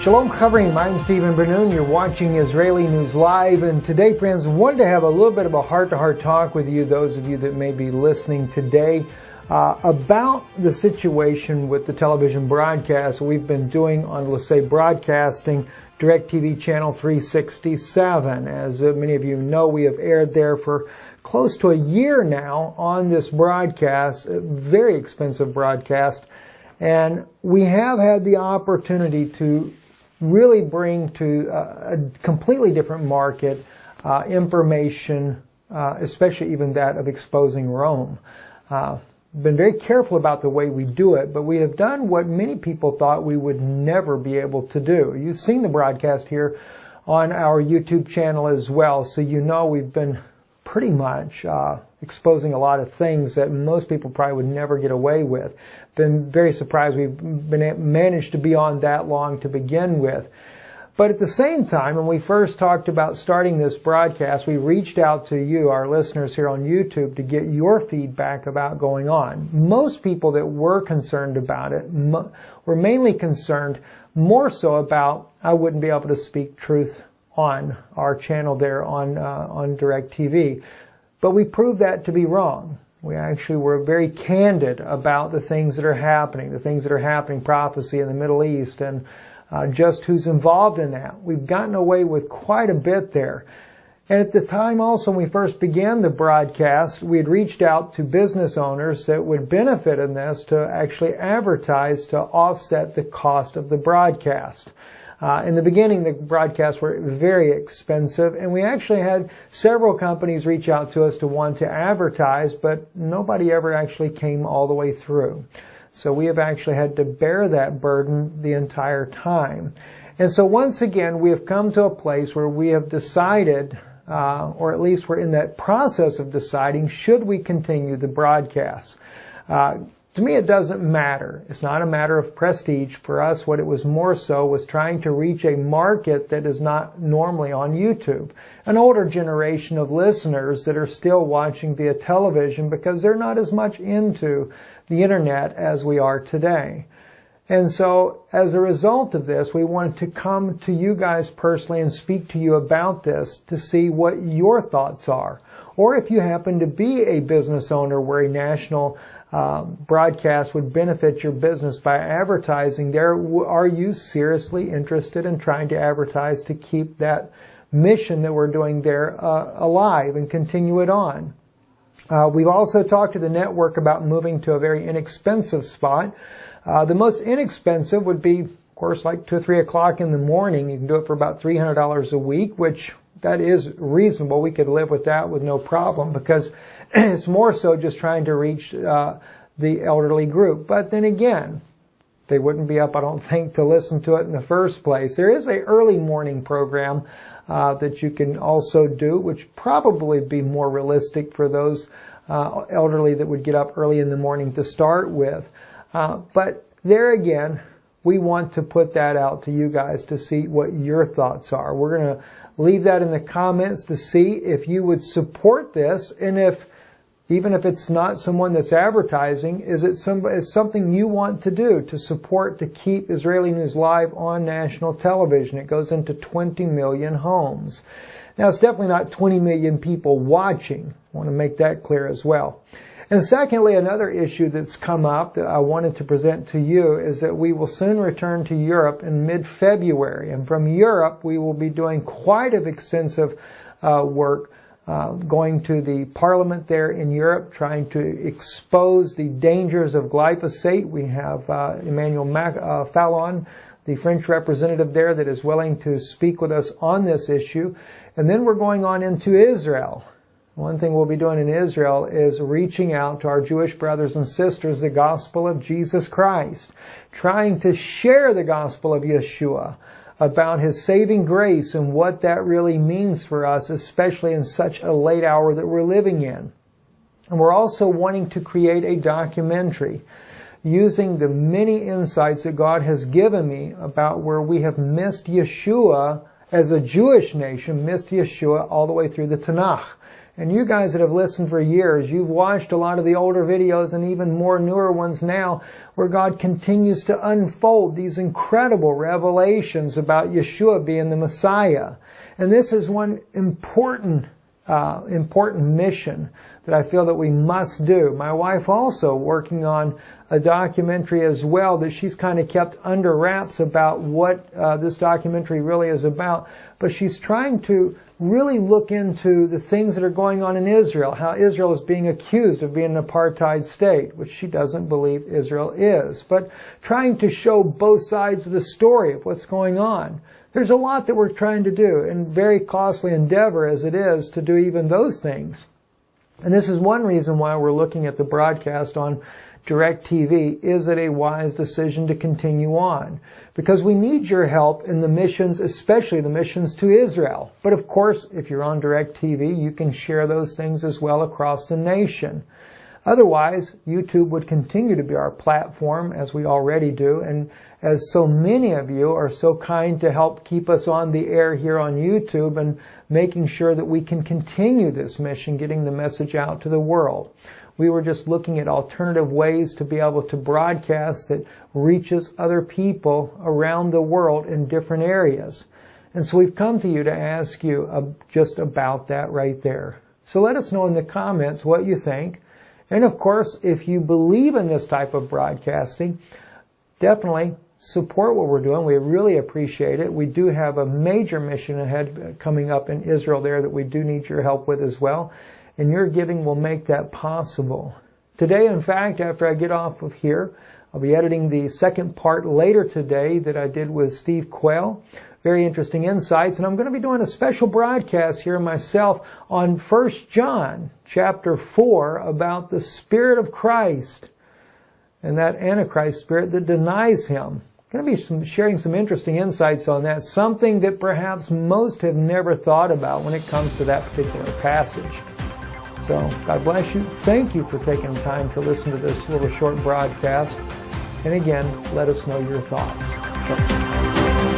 Shalom Chavrim, I'm Stephen Ben-Nun. You're watching Israeli News Live, and today, friends, wanted to have a little bit of a heart-to-heart talk with you, those of you that may be listening today, about the situation with the television broadcast we've been doing on, let's say, broadcasting DirecTV channel 367. As many of you know, we have aired there for close to a year now on this broadcast, a very expensive broadcast, and we have had the opportunity to really bring to a completely different market information, especially even that of exposing Rome. Been very careful about the way we do it, but we have done what many people thought we would never be able to do. You've seen the broadcast here on our YouTube channel as well, so you know we've been pretty much exposing a lot of things that most people probably would never get away with. Been very surprised we've managed to be on that long to begin with. But at the same time, when we first talked about starting this broadcast, we reached out to you, our listeners here on YouTube, to get your feedback about going on. Most people that were concerned about it were mainly concerned more so about I wouldn't be able to speak truth on our channel there on DirecTV. But we proved that to be wrong. We actually were very candid about the things that are happening, prophecy in the Middle East, and just who's involved in that. We've gotten away with quite a bit there. And at the time also when we first began the broadcast, we had reached out to business owners that would benefit in this to actually advertise to offset the cost of the broadcast. In the beginning, the broadcasts were very expensive, and we actually had several companies reach out to us to want to advertise, but nobody ever actually came all the way through. So we have actually had to bear that burden the entire time. And so once again, we have come to a place where we have decided, or at least we're in that process of deciding, should we continue the broadcast? To me, it doesn't matter. It's not a matter of prestige. For us, what it was more so was trying to reach a market that is not normally on YouTube. An older generation of listeners that are still watching via television because they're not as much into the internet as we are today. And so, as a result of this, we wanted to come to you guys personally and speak to you about this to see what your thoughts are. Or if you happen to be a business owner where a national broadcast would benefit your business by advertising there, are you seriously interested in trying to advertise to keep that mission that we're doing there alive and continue it on? We've also talked to the network about moving to a very inexpensive spot. The most inexpensive would be, of course, like 2 or 3 o'clock in the morning. You can do it for about $300 a week, which that is reasonable. We could live with that with no problem because it's more so just trying to reach the elderly group. But then again, they wouldn't be up, I don't think, to listen to it in the first place. There is an early morning program that you can also do, which probably be more realistic for those elderly that would get up early in the morning to start with. But there again, we want to put that out to you guys to see what your thoughts are. We're going to leave that in the comments to see if you would support this, and if, even if it's not someone that's advertising, is it something you want to do to support, to keep Israeli News Live on national television. It goes into 20 million homes. Now, it's definitely not 20 million people watching. I want to make that clear as well. And secondly, another issue that's come up that I wanted to present to you is that we will soon return to Europe in mid-February. And from Europe, we will be doing quite an extensive work going to the parliament there in Europe, trying to expose the dangers of glyphosate. We have Emmanuel Fallon, the French representative there, that is willing to speak with us on this issue. And then we're going on into Israel. One thing we'll be doing in Israel is reaching out to our Jewish brothers and sisters the gospel of Jesus Christ, trying to share the gospel of Yeshua, about His saving grace and what that really means for us, especially in such a late hour that we're living in. And we're also wanting to create a documentary using the many insights that God has given me about where we have missed Yeshua as a Jewish nation, missed Yeshua all the way through the Tanakh. And you guys that have listened for years, you've watched a lot of the older videos and even more newer ones now, where God continues to unfold these incredible revelations about Yeshua being the Messiah. And this is one important mission that I feel that we must do. My wife also working on a documentary as well that she's kind of kept under wraps about what this documentary really is about. But she's trying to really look into the things that are going on in Israel, how Israel is being accused of being an apartheid state, which she doesn't believe Israel is, but trying to show both sides of the story of what's going on. There's a lot that we're trying to do, and very costly endeavor as it is to do even those things. And this is one reason why we're looking at the broadcast on DirecTV. Is it a wise decision to continue on? Because we need your help in the missions, especially the missions to Israel. But of course, if you're on DirecTV, you can share those things as well across the nation. Otherwise, YouTube would continue to be our platform, as we already do, and as so many of you are so kind to help keep us on the air here on YouTube and making sure that we can continue this mission, getting the message out to the world. We were just looking at alternative ways to be able to broadcast that reaches other people around the world in different areas. And so we've come to you to ask you just about that right there. So let us know in the comments what you think. And of course, if you believe in this type of broadcasting, definitely support what we're doing. We really appreciate it. We do have a major mission ahead coming up in Israel there that we do need your help with as well. And your giving will make that possible. Today, in fact, after I get off of here, I'll be editing the second part later today that I did with Steve Quayle. Very interesting insights. And I'm going to be doing a special broadcast here myself on 1 John chapter 4 about the Spirit of Christ and that Antichrist spirit that denies Him. I'm going to be sharing some interesting insights on that, something that perhaps most have never thought about when it comes to that particular passage. So, God bless you. Thank you for taking the time to listen to this little short broadcast. And again, let us know your thoughts. Sure.